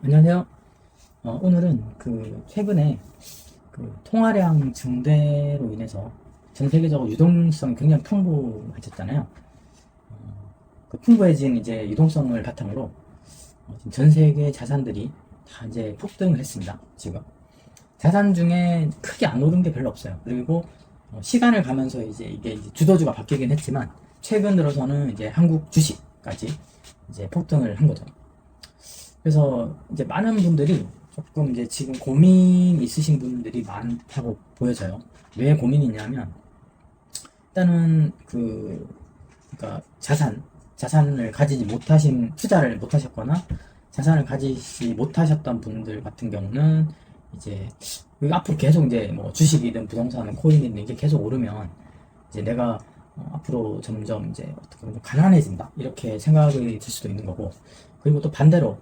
안녕하세요. 오늘은 최근에 통화량 증대로 인해서 전 세계적으로 유동성이 굉장히 풍부해졌잖아요. 풍부해진 이제 유동성을 바탕으로 지금 전 세계 자산들이 다 이제 폭등을 했습니다. 지금 자산 중에 크게 안 오른 게 별로 없어요. 그리고 시간을 가면서 이게 이제 주도주가 바뀌긴 했지만 최근 들어서는 이제 한국 주식까지 이제 폭등을 한 거죠. 그래서 이제 많은 분들이 조금 이제 지금 고민 있으신 분들이 많다고 보여져요. 왜 고민이냐면 일단은 그러니까 자산을 가지지 못하신 투자를 못하셨거나 자산을 가지지 못하셨던 분들 같은 경우는 이제 앞으로 계속 이제 뭐 주식이든 부동산은 코인이든 이게 계속 오르면 이제 내가 앞으로 점점 이제 어떻게 보면 가난해진다 이렇게 생각이 들 수도 있는 거고, 그리고 또 반대로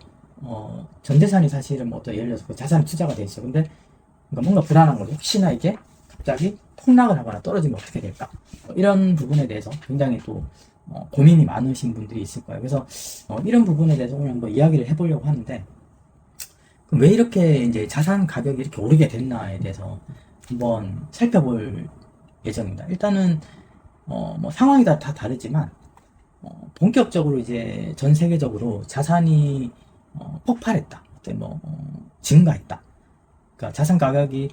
전 재산이 사실은 뭐 또 예를 들어서 그 자산 투자가 돼 있어. 근데 그러니까 뭔가 불안한 거죠. 혹시나 이게 갑자기 폭락을 하거나 떨어지면 어떻게 될까? 이런 부분에 대해서 굉장히 또 고민이 많으신 분들이 있을 거예요. 그래서 이런 부분에 대해서 오늘 한번 이야기를 해보려고 하는데, 그럼 왜 이렇게 이제 자산 가격이 이렇게 오르게 됐나에 대해서 한번 살펴볼 예정입니다. 일단은 뭐 상황이 다 다르지만 본격적으로 이제 전 세계적으로 자산이 폭발했다, 증가했다. 그러니까 자산 가격이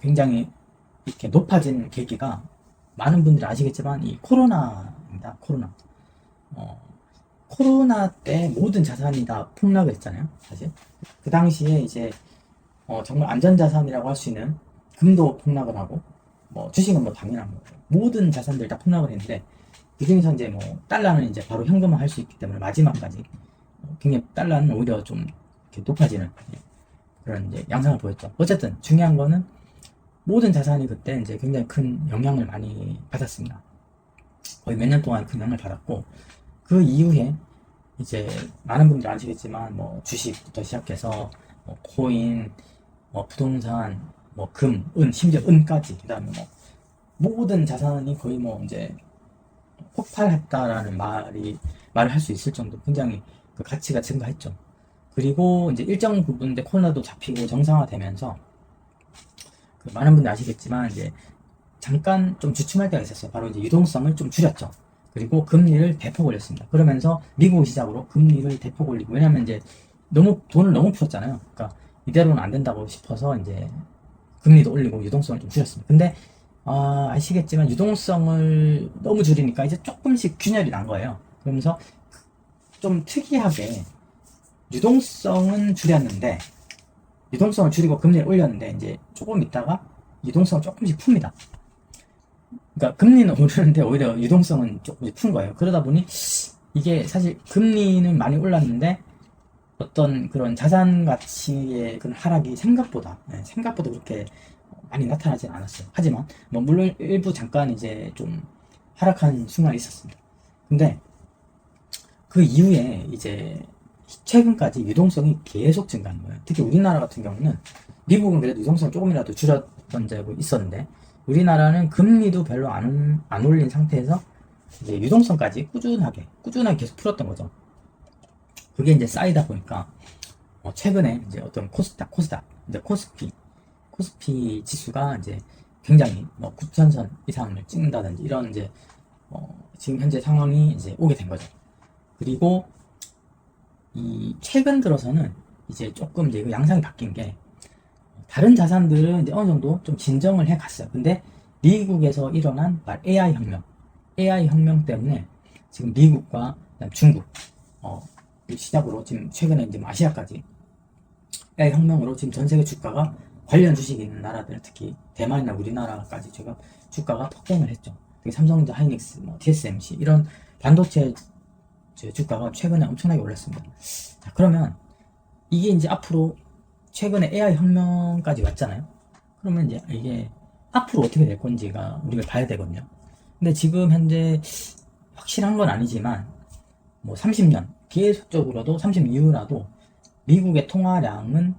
굉장히 이렇게 높아진 계기가 많은 분들이 아시겠지만 이 코로나입니다. 코로나 때 모든 자산이 다 폭락을 했잖아요. 사실 그 당시에 이제 정말 안전자산이라고 할 수 있는 금도 폭락을 하고, 뭐 주식은 뭐 당연한 거고 모든 자산들 다 폭락을 했는데, 그 중에서 이제 뭐 달러는 이제 바로 현금화 할 수 있기 때문에 마지막까지 굉장히 달러는 오히려 좀 이렇게 높아지는 그런 이제 양상을 보였죠. 어쨌든 중요한 거는 모든 자산이 그때 이제 굉장히 큰 영향을 많이 받았습니다. 거의 몇 년 동안 큰 영향을 받았고, 그 이후에 이제 많은 분들이 아시겠지만 뭐 주식부터 시작해서 뭐 코인, 뭐 부동산, 뭐 금, 은, 심지어 은까지, 그다음에 뭐 모든 자산이 거의 뭐 이제 폭발했다라는 말을 할 수 있을 정도 굉장히 그 가치가 증가했죠. 그리고 이제 일정 부분 때 코로나도 잡히고 정상화되면서 많은 분들이 아시겠지만 이제 잠깐 좀 주춤할 때가 있었어요. 바로 이제 유동성을 좀 줄였죠. 그리고 금리를 대폭 올렸습니다. 그러면서 미국 시작으로 금리를 대폭 올리고, 왜냐면 이제 돈을 너무 풀었잖아요. 그러니까 이대로는 안 된다고 싶어서 이제 금리도 올리고 유동성을 좀 줄였습니다. 근데 아시겠지만 유동성을 너무 줄이니까 이제 조금씩 균열이 난 거예요. 그러면서 좀 특이하게 유동성은 줄였는데, 유동성을 줄이고 금리를 올렸는데 이제 조금 있다가 유동성을 조금씩 풉니다. 그러니까 금리는 오르는데 오히려 유동성은 조금씩 푼 거예요. 그러다 보니 이게 사실 금리는 많이 올랐는데 어떤 그런 자산 가치의 그런 하락이 생각보다 그렇게 많이 나타나진 않았어요. 하지만 뭐 물론 일부 잠깐 이제 좀 하락한 순간이 있었습니다. 근데 그 이후에 이제 최근까지 유동성이 계속 증가하는 거예요. 특히 우리나라 같은 경우는, 미국은 그래도 유동성 조금이라도 줄였던 적이 있었는데 우리나라는 금리도 별로 안 올린 상태에서 이제 유동성까지 꾸준하게 계속 풀었던 거죠. 그게 이제 쌓이다 보니까 최근에 이제 어떤 코스닥, 이제 코스피 지수가 이제 굉장히 뭐 9,000선 이상을 찍는다든지 이런 이제 지금 현재 상황이 이제 오게 된 거죠. 그리고 이 최근 들어서는 이제 조금 이제 그 양상이 바뀐 게, 다른 자산들은 이제 어느 정도 좀 진정을 해 갔어요. 근데 미국에서 일어난 AI 혁명 때문에 지금 미국과 중국 시작으로 지금 최근에 이제 아시아까지 AI 혁명으로 지금 전 세계 주가가, 관련 주식이 있는 나라들 특히 대만이나 우리나라까지 지금 주가가 폭등을 했죠. 특히 삼성전자, 하이닉스, 뭐 TSMC 이런 반도체 주가가 최근에 엄청나게 올랐습니다. 자, 그러면 이게 이제 앞으로 최근에 AI 혁명까지 왔잖아요. 그러면 이제 이게 앞으로 어떻게 될 건지가 우리가 봐야 되거든요. 근데 지금 현재 확실한 건 아니지만 뭐 30년 계속적으로도 30년 이후라도 미국의 통화량은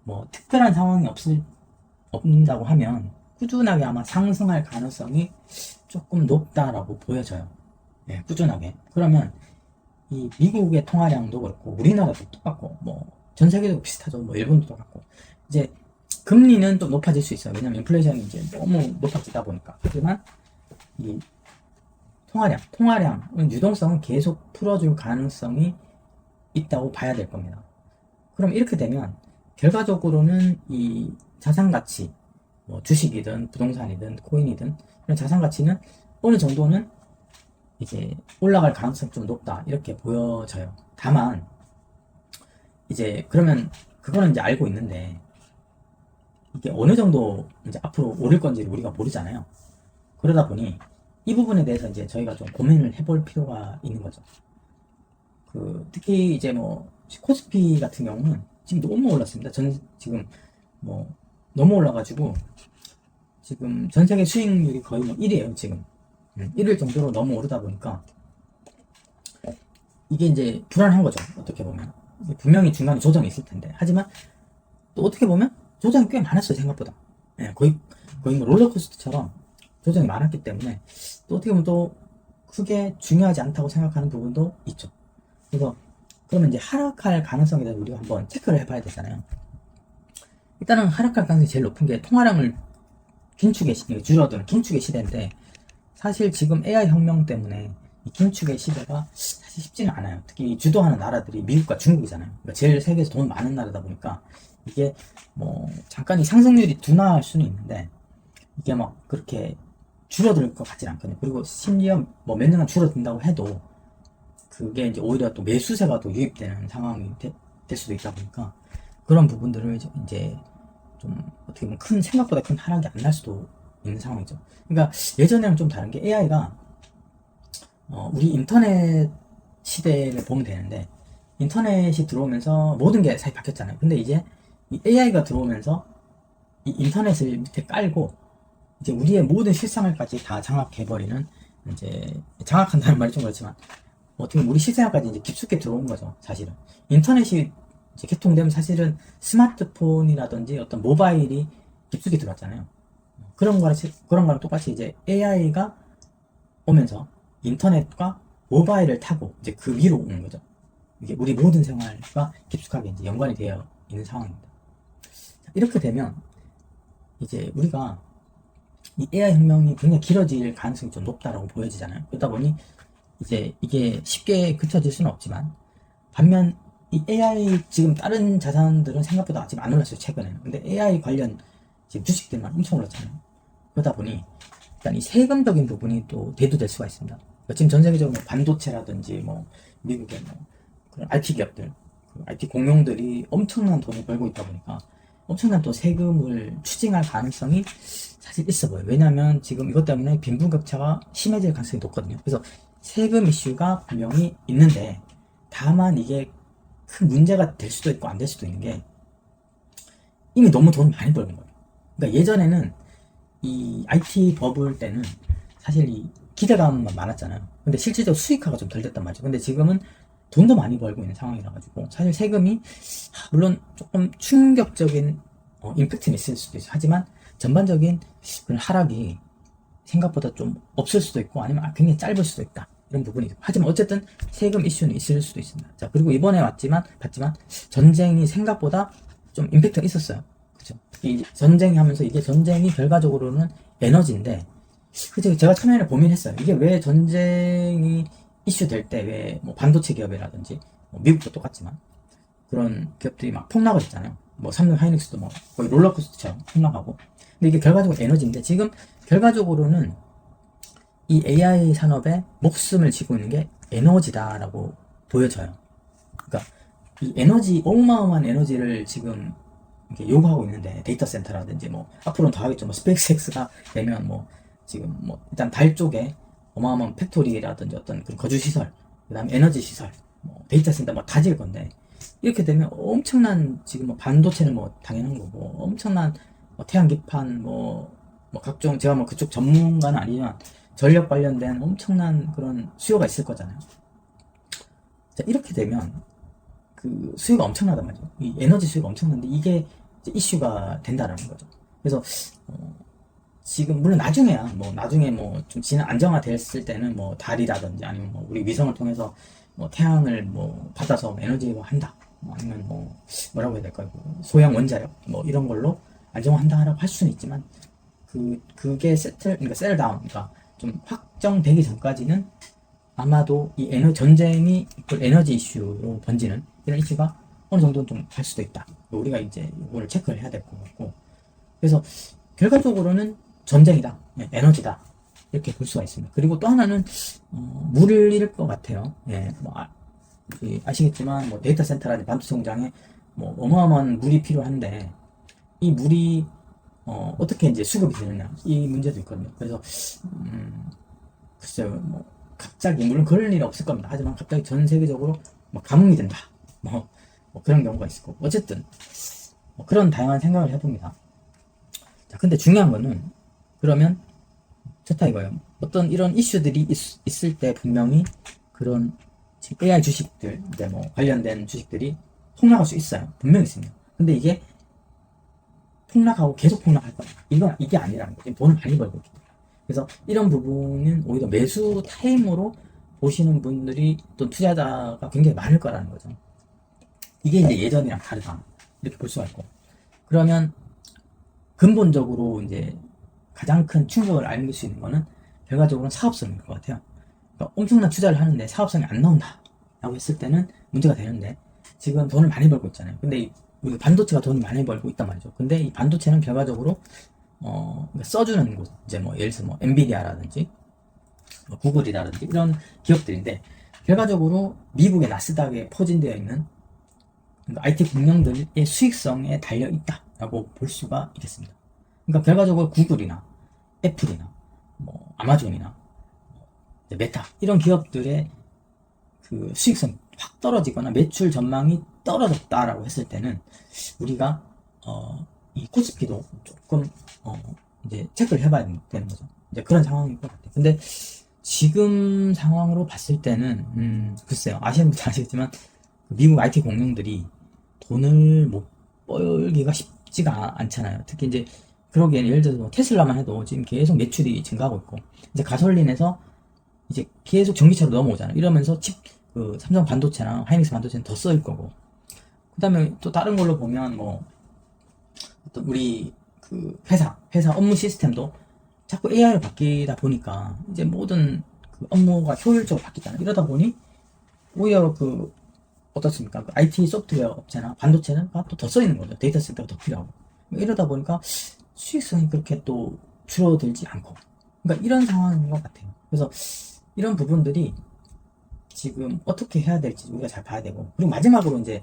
뭐 특별한 상황이 없는다고 하면 꾸준하게 아마 상승할 가능성이 조금 높다라고 보여져요. 꾸준하게. 그러면 이 미국의 통화량도 그렇고 우리나라도 똑같고 뭐 전 세계도 비슷하죠. 뭐 일본도 똑같고. 이제 금리는 좀 높아질 수 있어요. 왜냐면 인플레이션이 이제 너무 높아지다 보니까. 하지만 이 통화량은 유동성은 계속 풀어줄 가능성이 있다고 봐야 될 겁니다. 그럼 이렇게 되면 결과적으로는 이 자산 가치, 뭐 주식이든 부동산이든 코인이든 이런 자산 가치는 어느 정도는 이제 올라갈 가능성이 좀 높다 이렇게 보여져요. 다만 이제 그러면 그거는 이제 알고 있는데 이게 어느 정도 이제 앞으로 오를 건지를 우리가 모르잖아요. 그러다 보니 이 부분에 대해서 이제 저희가 좀 고민을 해볼 필요가 있는 거죠. 특히 이제 뭐 코스피 같은 경우는 지금 너무 올랐습니다. 지금 뭐 너무 올라가지고 지금 전 세계 수익률이 거의 뭐 1위에요 지금. 1일 정도로 너무 오르다 보니까 이게 이제 불안한 거죠. 어떻게 보면 분명히 중간에 조정이 있을 텐데, 하지만 또 어떻게 보면 조정이 꽤 많았어요 생각보다. 거의 뭐 롤러코스터처럼 조정이 많았기 때문에 또 어떻게 보면 또 크게 중요하지 않다고 생각하는 부분도 있죠. 그래서 그러면 이제 하락할 가능성에 대해서 우리가 한번 체크를 해봐야 되잖아요. 일단은 하락할 가능성이 제일 높은 게 통화량을 줄어드는 긴축의 시대인데, 사실 지금 AI 혁명 때문에 이 긴축의 시대가 사실 쉽지는 않아요. 특히 주도하는 나라들이 미국과 중국이잖아요. 그러니까 제일 세계에서 돈 많은 나라다 보니까 이게 뭐 잠깐 이 상승률이 둔화할 수는 있는데 이게 막 그렇게 줄어들 것 같진 않거든요. 그리고 심지어 뭐 몇 년간 줄어든다고 해도 그게 이제 오히려 또 매수세가 또 유입되는 상황이 될 수도 있다 보니까 그런 부분들을 이제 좀 어떻게 보면 생각보다 큰 하락이 안 날 수도 있는 상황이죠. 그러니까 예전에는 좀 다른 게 AI가 우리 인터넷 시대를 보면 되는데, 인터넷이 들어오면서 모든 게 사실 바뀌었잖아요. 근데 이제 이 AI가 들어오면서 이 인터넷을 밑에 깔고 이제 우리의 모든 실생활까지 다 장악해버리는, 이제 장악한다는 말이 좀 그렇지만 어떻게 보면 우리 실생활까지 이제 깊숙이 들어온 거죠. 사실은 인터넷이 이제 개통되면 사실은 스마트폰이라든지 어떤 모바일이 깊숙이 들어왔잖아요. 그런 거랑 똑같이 이제 AI가 오면서 인터넷과 모바일을 타고 이제 그 위로 오는 거죠. 이게 우리 모든 생활과 깊숙하게 이제 연관이 되어 있는 상황입니다. 이렇게 되면 이제 우리가 이 AI 혁명이 굉장히 길어질 가능성이 좀 높다라고 보여지잖아요. 그러다 보니 이제 이게 쉽게 그쳐질 수는 없지만, 반면 이 AI 지금 다른 자산들은 생각보다 아직 안 올랐어요 최근에는. 근데 AI 관련 지금 주식들만 엄청 올랐잖아요. 그러다 보니 일단 이 세금적인 부분이 또 대두될 수가 있습니다. 그러니까 지금 전 세계적으로 반도체라든지 뭐 미국의 뭐 그런 IT 기업들, IT 공룡들이 엄청난 돈을 벌고 있다 보니까 엄청난 또 세금을 추징할 가능성이 사실 있어 보여요. 왜냐하면 지금 이것 때문에 빈부격차가 심해질 가능성이 높거든요. 그래서 세금 이슈가 분명히 있는데, 다만 이게 큰 문제가 될 수도 있고 안 될 수도 있는 게 이미 너무 돈 많이 벌는 거예요. 그러니까 예전에는 이 IT 버블 때는 사실 이 기대감만 많았잖아요. 근데 실질적으로 수익화가 좀 덜 됐단 말이죠. 근데 지금은 돈도 많이 벌고 있는 상황이라 가지고 사실 세금이 물론 조금 충격적인 임팩트는 있을 수도 있어요. 하지만 전반적인 그런 하락이 생각보다 좀 없을 수도 있고 아니면 굉장히 짧을 수도 있다, 이런 부분이죠. 하지만 어쨌든 세금 이슈는 있을 수도 있습니다. 자, 그리고 이번에 봤지만 전쟁이 생각보다 좀 임팩트가 있었어요. 그렇죠? 이 전쟁이 하면서 이게 전쟁이 결과적으로는 에너지인데, 그죠? 제가 처음에는 고민했어요. 이게 왜 전쟁이 이슈 될 때 왜 뭐 반도체 기업이라든지 뭐 미국도 똑같지만 그런 기업들이 막 폭락을 했잖아요. 뭐 삼성 하이닉스도 뭐 거의 롤러코스터처럼 폭락하고. 근데 이게 결과적으로 에너지인데, 지금 결과적으로는 이 AI 산업에 목숨을 쥐고 있는 게 에너지다라고 보여져요. 그러니까 이 에너지, 어마어마한 에너지를 지금 이렇게 요구하고 있는데, 데이터 센터라든지 뭐 앞으로는 더 하겠죠. 뭐 스페이스X가 되면 뭐 지금 뭐 일단 달 쪽에 어마어마한 팩토리라든지 어떤 그런 거주 시설, 그다음에 에너지 시설, 뭐 데이터 센터 뭐 다 지을 건데, 이렇게 되면 엄청난, 지금 뭐 반도체는 뭐 당연한 거고 엄청난 뭐 태양기판 뭐 각종, 제가 뭐 그쪽 전문가는 아니지만 전력 관련된 엄청난 그런 수요가 있을 거잖아요. 자, 이렇게 되면 그 수요가 엄청나단 말이죠. 이 에너지 수요가 엄청난데 이게 이제 이슈가 된다라는 거죠. 그래서 지금 물론 나중에 뭐 좀 지난 안정화됐을 때는 뭐 달이라든지 아니면 뭐 우리 위성을 통해서 뭐 태양을 뭐 받아서 에너지화 한다, 아니면 뭐라고 해야 될까요? 소형 원자력 뭐 이런 걸로 안정화한다라고 할 수는 있지만 그게 그러니까 셀다운, 그러니까 좀 확정되기 전까지는 아마도 이 전쟁이 에너지 이슈로 번지는 이런 이슈가 어느 정도는 좀 갈 수도 있다. 우리가 이제 이거를 체크를 해야 될 것 같고, 그래서 결과적으로는 전쟁이다, 에너지다, 이렇게 볼 수가 있습니다. 그리고 또 하나는 물일 것 같아요. 예, 아시겠지만 데이터 센터라든지 반도체 공장에 어마어마한 물이 필요한데 이 물이 어떻게 이제 수급이 되느냐, 이 문제도 있거든요. 그래서 글쎄요, 갑자기, 물론 그럴 일은 없을 겁니다. 하지만 갑자기 전 세계적으로 가뭄이 된다, 그런 경우가 있을 거고, 어쨌든 그런 다양한 생각을 해봅니다. 자, 근데 중요한 거는, 그러면 좋다 이거예요. 어떤 이런 이슈들이 있을 때 분명히 그런 지금 AI 주식들, 이제 관련된 주식들이 폭락할 수 있어요. 분명히 있습니다. 근데 이게 폭락하고 계속 폭락할 거야. 이게 아니라는 거죠. 돈을 많이 벌고 있기 때문에. 그래서 이런 부분은 오히려 매수 타임으로 보시는 분들이, 또 투자자가 굉장히 많을 거라는 거죠. 이게 이제 예전이랑 다르다, 이렇게 볼 수가 있고, 그러면 근본적으로 이제 가장 큰 충격을 알릴 수 있는 거는 결과적으로는 사업성일 것 같아요. 그러니까 엄청난 투자를 하는데 사업성이 안 나온다 라고 했을 때는 문제가 되는데, 지금 돈을 많이 벌고 있잖아요. 근데 우리 반도체가 돈을 많이 벌고 있단 말이죠. 근데 이 반도체는 결과적으로 그러니까 써주는 곳, 이제 예를 들어서 엔비디아라든지 구글이라든지 이런 기업들인데, 결과적으로 미국의 나스닥에 포진되어 있는 IT 공룡들의 수익성에 달려 있다라고 볼 수가 있겠습니다. 그러니까 결과적으로 구글이나 애플이나 아마존이나 메타, 이런 기업들의 그 수익성이 확 떨어지거나 매출 전망이 떨어졌다라고 했을 때는 우리가 이 코스피도 조금 이제 체크를 해봐야 되는 거죠. 이제 그런 상황일 것 같아요. 근데 지금 상황으로 봤을 때는 글쎄요, 아시는 분들 아시겠지만 미국 IT 공룡들이 돈을 못 벌기가 쉽지가 않잖아요. 특히 이제 그러기에는 예를 들어서 테슬라만 해도 지금 계속 매출이 증가하고 있고, 이제 가솔린에서 이제 계속 전기차로 넘어오잖아요. 이러면서 삼성 반도체나 하이닉스 반도체는 더 써일 거고, 그 다음에 또 다른 걸로 보면 어떤 우리 회사 업무 시스템도 자꾸 AI로 바뀌다 보니까 이제 모든 업무가 효율적으로 바뀌잖아요. 이러다 보니 오히려 어떻습니까? IT 소프트웨어 업체나 반도체는 또 더 써있는 거죠. 데이터 센터가 더 필요하고. 이러다 보니까 수익성이 그렇게 또 줄어들지 않고. 그러니까 이런 상황인 것 같아요. 그래서 이런 부분들이 지금 어떻게 해야 될지 우리가 잘 봐야 되고, 그리고 마지막으로 이제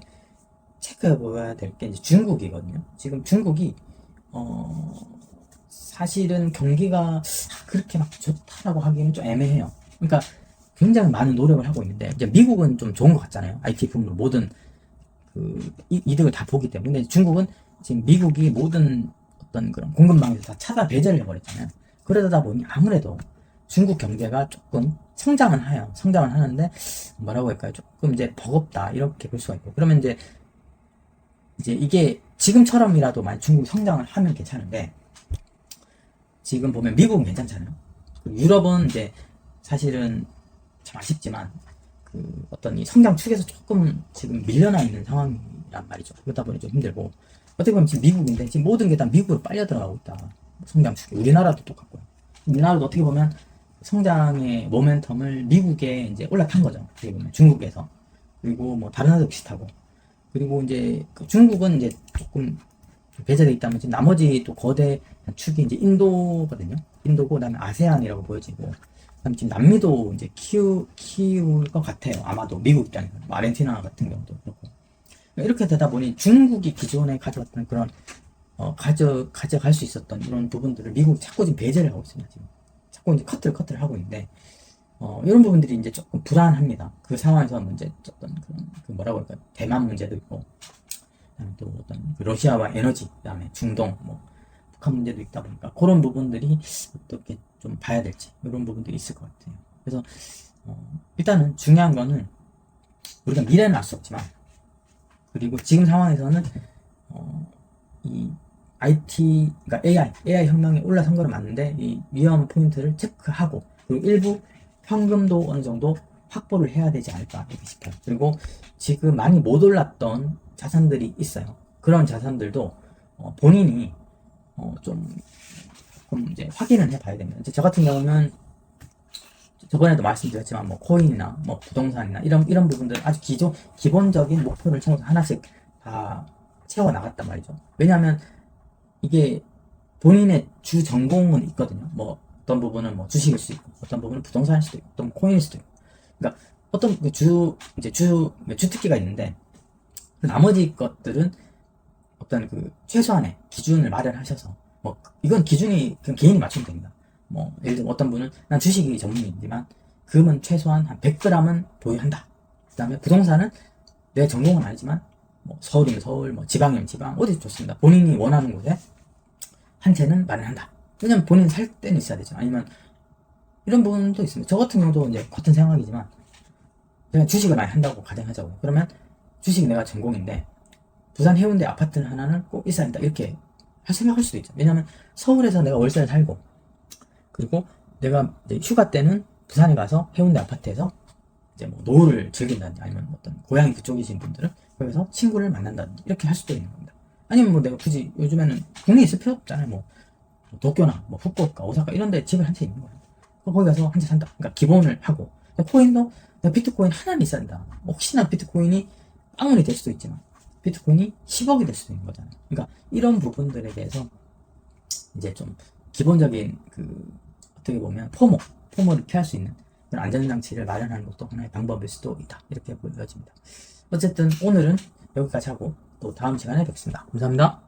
체크해 봐야 될 게 이제 중국이거든요. 지금 중국이 사실은 경기가 그렇게 막 좋다라고 하기에는 좀 애매해요. 그러니까 굉장히 많은 노력을 하고 있는데, 이제 미국은 좀 좋은 것 같잖아요. IT 붐으로 모든 이득을 다 보기 때문에. 근데 중국은 지금 미국이 모든 어떤 그런 공급망에서 다 차단 배제를 해버렸잖아요. 그러다 보니 아무래도 중국 경제가 조금 성장은 하는데 뭐라고 할까요? 조금 이제 버겁다, 이렇게 볼 수가 있고. 그러면 이제 이게 지금처럼이라도 만약 중국이 성장을 하면 괜찮은데, 지금 보면 미국은 괜찮잖아요. 유럽은 이제 사실은 참 아쉽지만 어떤 이 성장 축에서 조금 지금 밀려나 있는 상황이란 말이죠. 그러다 보니 좀 힘들고, 어떻게 보면 지금 미국인데 지금 모든 게 다 미국으로 빨려 들어가고 있다, 성장 축에. 우리나라도 똑같고요. 우리나라도 어떻게 보면 성장의 모멘텀을 미국에 이제 올라탄 거죠. 어떻게 보면 중국에서. 그리고 다른 나라도 비슷하고. 그리고 이제 중국은 이제 조금 배제되어 있다면, 지금 나머지 또 거대 축이 이제 인도거든요. 인도고, 그다음에 아세안이라고 보여지고, 그다음에 지금 남미도 이제 키울 것 같아요. 아마도 미국 입장에서. 아르헨티나 같은 경우도 그렇고. 이렇게 되다 보니 중국이 기존에 가져왔던 그런 가져갈 수 있었던 이런 부분들을 미국이 자꾸 지금 배제를 하고 있습니다. 지금 자꾸 이제 커트를 하고 있는데, 이런 부분들이 이제 조금 불안합니다. 그 상황에서 문제 어떤 뭐라고 할까요? 대만 문제도 있고, 그다음에 또 어떤 러시아와 에너지, 그다음에 중동, 북한 문제도 있다 보니까 그런 부분들이 어떻게 좀 봐야 될지, 이런 부분들이 있을 것 같아요. 그래서 일단은 중요한 거는 우리가 미래는 알 수 없지만, 그리고 지금 상황에서는 이 IT, 그러니까 AI 혁명이 올라선 거는 맞는데 이 위험 포인트를 체크하고, 그리고 일부 현금도 어느 정도 확보를 해야 되지 않을까 이렇게 싶어요. 그리고 지금 많이 못 올랐던 자산들이 있어요. 그런 자산들도 본인이 좀 이제 확인을 해봐야 됩니다. 이제 저 같은 경우는 저번에도 말씀드렸지만 뭐 코인이나 뭐 부동산이나 이런 부분들 아주 기본적인 목표를 세워서 하나씩 다 채워 나갔단 말이죠. 왜냐하면 이게 본인의 주 전공은 있거든요. 뭐 어떤 부분은 뭐 주식일 수도 있고, 어떤 부분은 부동산일 수도 있고, 어떤 코인일 수도 있고. 그러니까 어떤 주특기가 있는데 나머지 것들은 어떤 최소한의 기준을 마련하셔서 뭐 이건 기준이 그냥 개인이 맞추면 됩니다. 뭐 예를 들면 어떤 분은 난 주식이 전문이지만 금은 최소한 한 100g은 보유한다. 그 다음에 부동산은 내 전공은 아니지만 뭐 서울이면 서울, 뭐 지방이면 지방, 어디 좋습니다. 본인이 원하는 곳에 한 채는 마련한다. 왜냐면 본인 살 때는 있어야 되죠. 아니면 이런 부분도 있습니다. 저 같은 경우도 이제 같은 생각이지만 그냥 주식을 많이 한다고 가정하자고. 그러면 주식이 내가 전공인데 부산 해운대 아파트 하나는 꼭 있어야 한다. 이렇게 생각할 수도 있죠. 왜냐면 서울에서 내가 월세를 살고 그리고 내가 이제 휴가 때는 부산에 가서 해운대 아파트에서 이제 뭐 노후를 즐긴다든지 아니면 어떤 고향이 그쪽이신 분들은 거기서 친구를 만난다든지 이렇게 할 수도 있는 겁니다. 아니면 뭐 내가 굳이 요즘에는 국내에 있을 필요 없잖아요. 뭐 도쿄나 뭐 후쿠오카, 오사카 이런 데 집을 한 채 있는 거예요. 거기 가서 한 채 산다. 그러니까 기본을 하고 코인도 내가 비트코인 하나는 있어야 된다. 혹시나 비트코인이 빵원이 될 수도 있지만 비트코인이 10억이 될 수도 있는 거잖아요. 그러니까 이런 부분들에 대해서 이제 좀 기본적인 어떻게 보면 포모를 피할 수 있는 그런 안전장치를 마련하는 것도 하나의 방법일 수도 있다. 이렇게 보여집니다. 어쨌든 오늘은 여기까지 하고 또 다음 시간에 뵙겠습니다. 감사합니다.